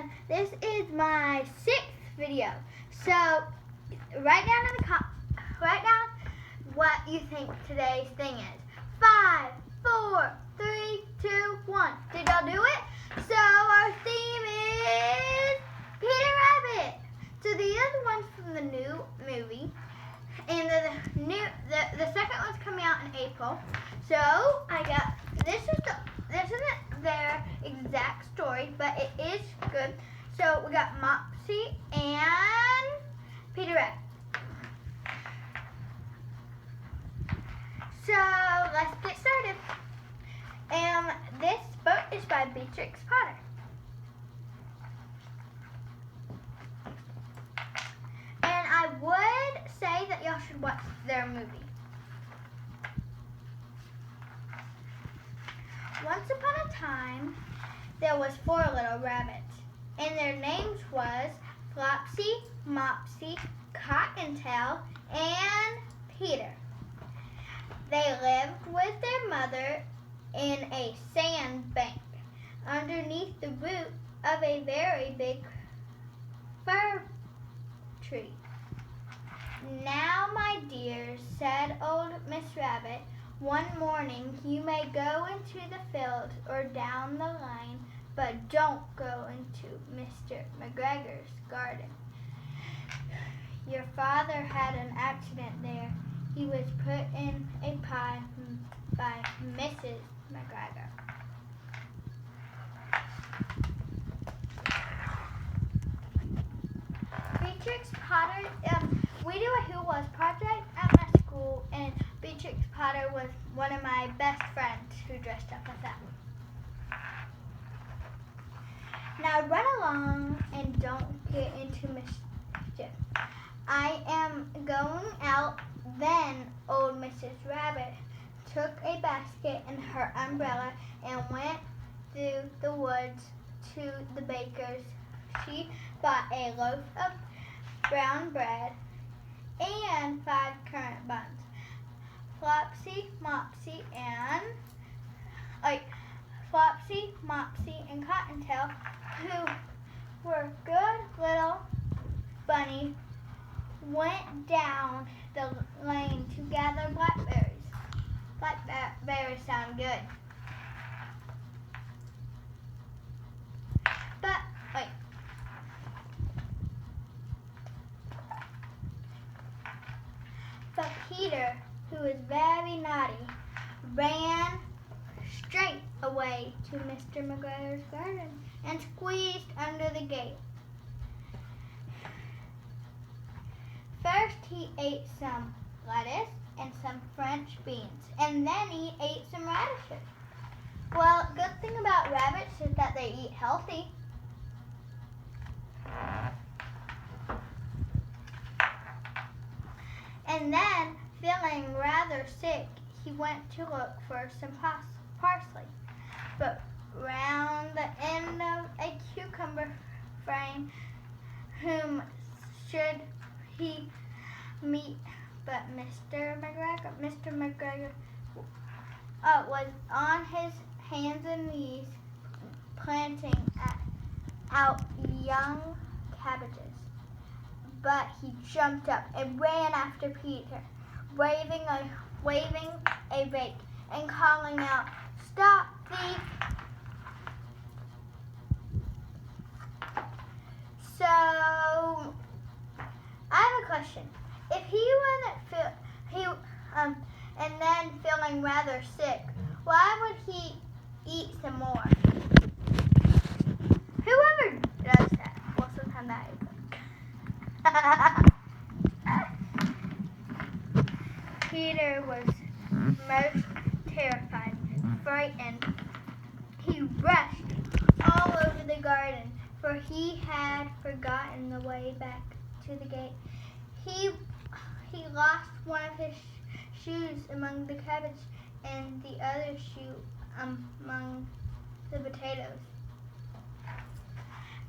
and this is my 6th video. So write down what you think today's thing is. 5, 4, 3, 2, 1. Did y'all do it? So our theme is Peter Rabbit. So these are the ones from the new movie, and the second one's coming out in April. So I got this isn't their exact story, but it is good. So we got Mopsy and Peter Rabbit. So let's get started. And this book is by Beatrix Potter. And I would say that y'all should watch their movie. Once upon a time, there was 4 little rabbits, and their names was Flopsy, Mopsy, Cottontail, and Peter. They lived with their mother in a sand bank underneath the root of a very big fir tree. "Now, my dears," said old Miss Rabbit, "one morning you may go into the fields or down the lane, but don't go into Mr. McGregor's garden. Your father had an accident there. He was put in a pie by Mrs. McGregor." Beatrix Potter, we do a Who Was project at my school, and Beatrix Potter was one of my best friends who dressed up as that. Now run along and don't get into mischief. I am going out. Then old Mrs. Rabbit took a basket and her umbrella and went through the woods to the baker's. She bought a loaf of brown bread and 5 currant buns. Flopsy, Mopsy, and Cottontail, who were good little bunnies, went down the lane to gather blackberries. Blackberries sound good. But Peter, who was very naughty, ran straight away to Mr. McGregor's garden and squeezed under the gate. First he ate some lettuce and some French beans, and then he ate some radishes. Well, good thing about rabbits is that they eat healthy. And then, feeling rather sick, he went to look for some parsley. But round the end of a cucumber frame, whom should he meet but Mr. McGregor? Mr. McGregor was on his hands and knees planting out young cabbages. But he jumped up and ran after Peter, waving a rake and calling out, "Stop, thief!" So, I have a question. If he wasn't and then feeling rather sick, why would he eat some more? Whoever does that, well, sometimes that is. Peter was most terrified, frightened. He rushed all over the garden, for he had forgotten the way back to the gate. He lost one of his shoes among the cabbage and the other shoe among the potatoes.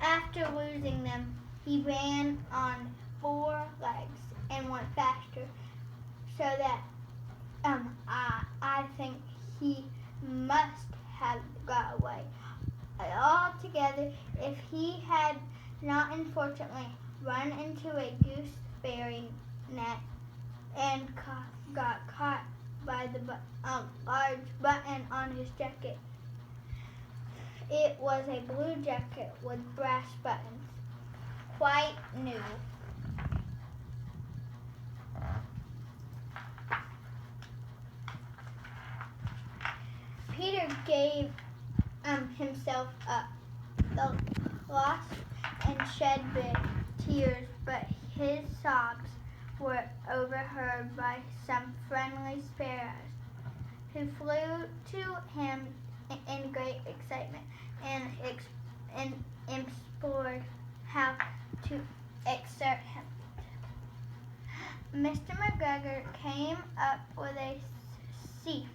After losing them, he ran on 4 legs and went faster, so that I think he must have got away. all together if he had not unfortunately run into a gooseberry net and got caught by the large button on his jacket. It was a blue jacket with brass buttons, quite new. Peter gave himself up. The lost and shed big tears, but his sobs were overheard by some friendly sparrows, who flew to him in great excitement and implored how to exert him. Mr. McGregor came up with a sieve,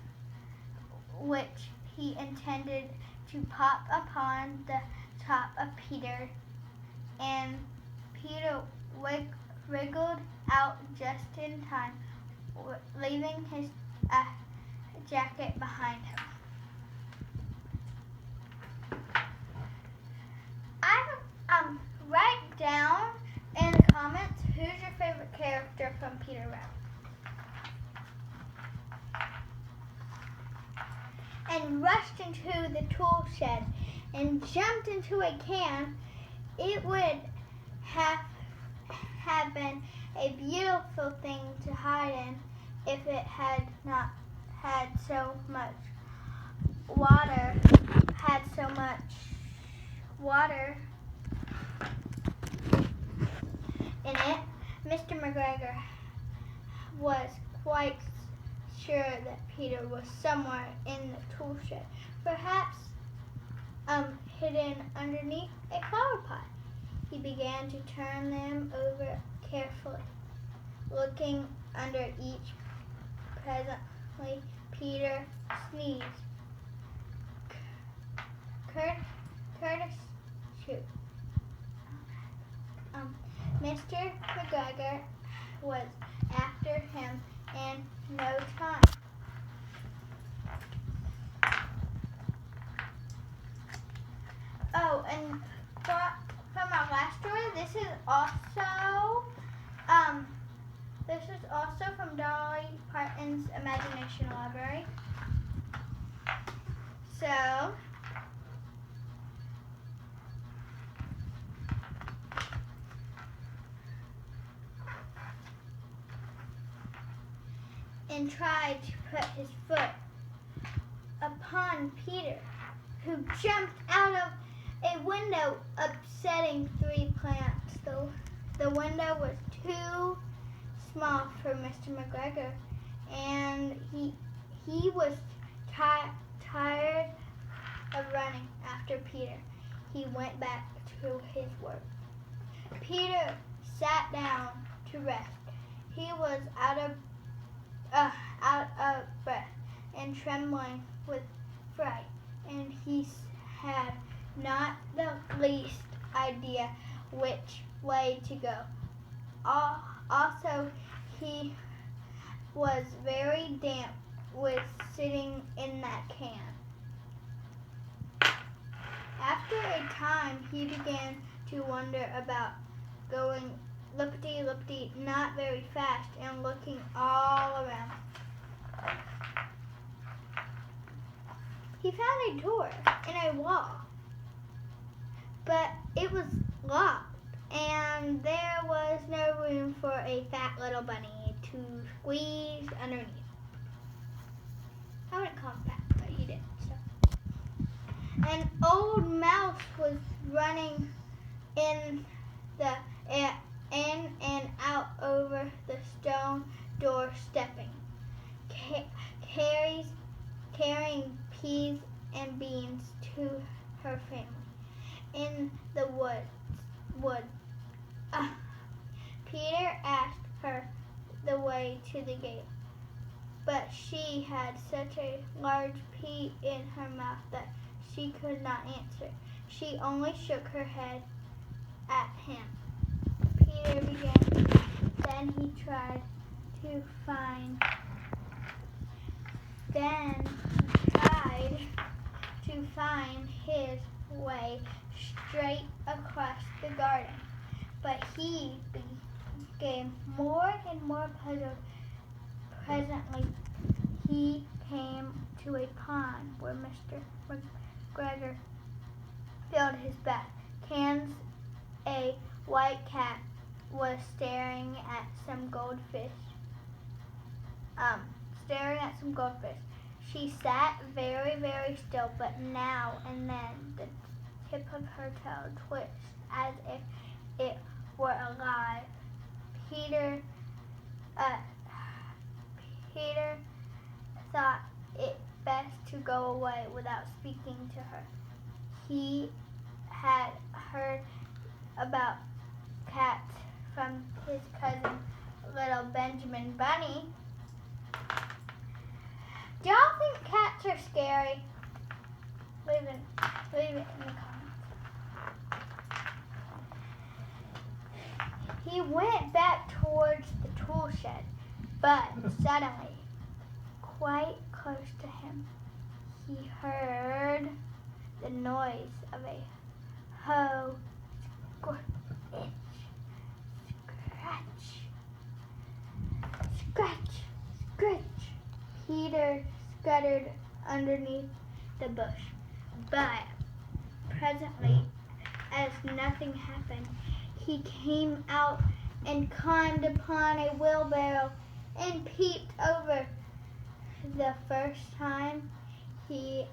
which he intended to pop upon the top of Peter, and Peter wriggled out just in time, leaving his jacket behind him. Write down in the comments who's your favorite character from Peter Rabbit. And rushed into the tool shed and jumped into a can. It would have been a beautiful thing to hide in if it had not had so much water in it. Mr. McGregor was quite sure that Peter was somewhere in the tool shed, perhaps hidden underneath a flower pot. He began to turn them over carefully, looking under each. Presently, Peter sneezed. Curtis, shoot. Mr. McGregor was after him in no time. Oh, and from our last story, this is also from Dolly Parton's Imagination Library. So, and tried to put his foot upon Peter, who jumped out of a window, upsetting 3 plants. The window was too small for Mr. McGregor, and he was tired of running after Peter. He went back to his work. Peter sat down to rest. He was out of breath and trembling with fright, and he had not the least idea which way to go. Also, he was very damp with sitting in that can. After a time, he began to wonder about going lippity-lippity, not very fast, and looking all around. He found a door in a wall, but it was locked, and there was no room for a fat little bunny to squeeze underneath. I wouldn't call him fat, but he did. So, an old mouse was running in and out over the stone door, stepping, carrying peas and beans to her family in the wood. Peter asked her the way to the gate, but she had such a large pea in her mouth that she could not answer. She only shook her head at him. Peter began. Then he tried to find his way straight across the garden. But he became more and more puzzled. Presently, he came to a pond where Mr. McGregor filled his bath. Cans. A white cat was staring at some goldfish. She sat very, very still, but now and then the tip of her tail twitched as if it were alive. Peter thought it best to go away without speaking to her. He had heard about cats from his cousin, little Benjamin Bunny. Do y'all think cats are scary? Leave it in the comments. He went back towards the tool shed, but suddenly, quite close to him, he heard the noise of a hoe scratch. Peter scuttered underneath the bush, but presently, as nothing happened, he came out and climbed upon a wheelbarrow and peeped over. The first time he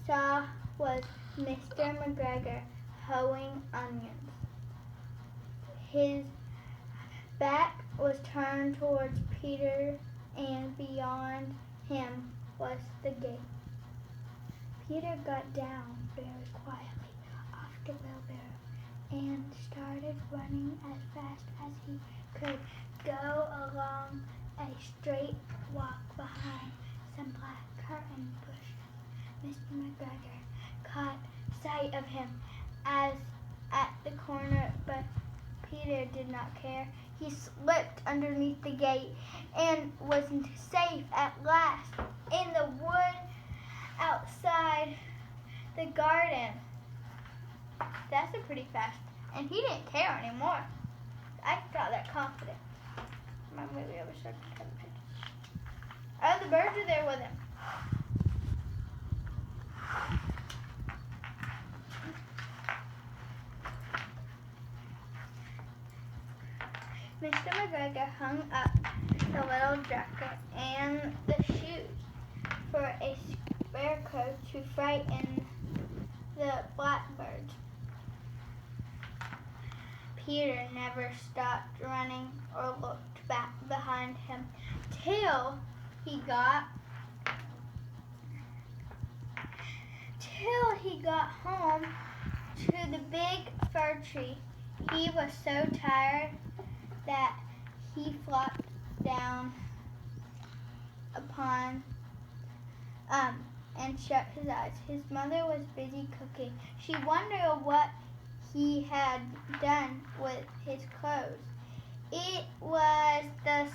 saw was Mr. McGregor hoeing onions. His back was turned towards Peter, and beyond him was the gate. Peter got down very quietly off the wheelbarrow and started running as fast as he could go along a straight walk behind some black curtain bushes. Mr. McGregor caught sight of him as at the corner, but Peter did not care. He slipped underneath the gate and was safe at last in the wood outside the garden. That's a pretty fast, and he didn't care anymore. I got that confident. Maybe I was starting to have a picture. Oh, the birds are there with him. Mr. McGregor hung up the little jacket and the shoes for a scarecrow to frighten the blackbirds. Peter never stopped running or looked back behind him till he got home to the big fir tree. He was so tired that he flopped down upon and shut his eyes. His mother was busy cooking. She wondered what he had done with his clothes. It was the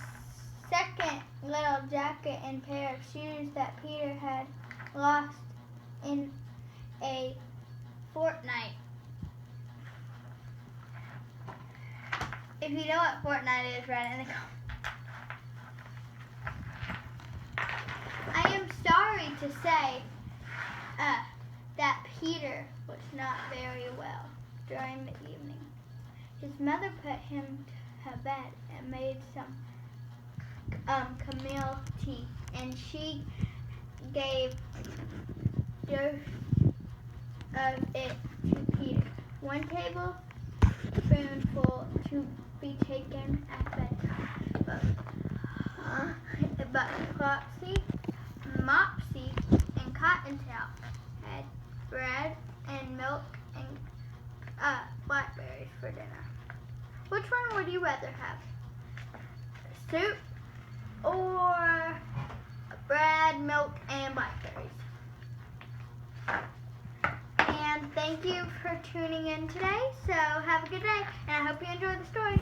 second little jacket and pair of shoes that Peter had lost in a fortnight. If you know what fortnight is, write it in the comments. I am sorry to say that Peter was not very well during the evening. His mother put him to bed and made some camille tea, and she gave dose of it to Peter. 1 tablespoonful to be taken at bedtime. But Flopsy, Mopsy, and Cottontail had bread and milk and blackberries for dinner. Which one would you rather have? Soup or bread, milk, and blackberries? And thank you for tuning in today. So have a good day, and I hope you enjoyed the story.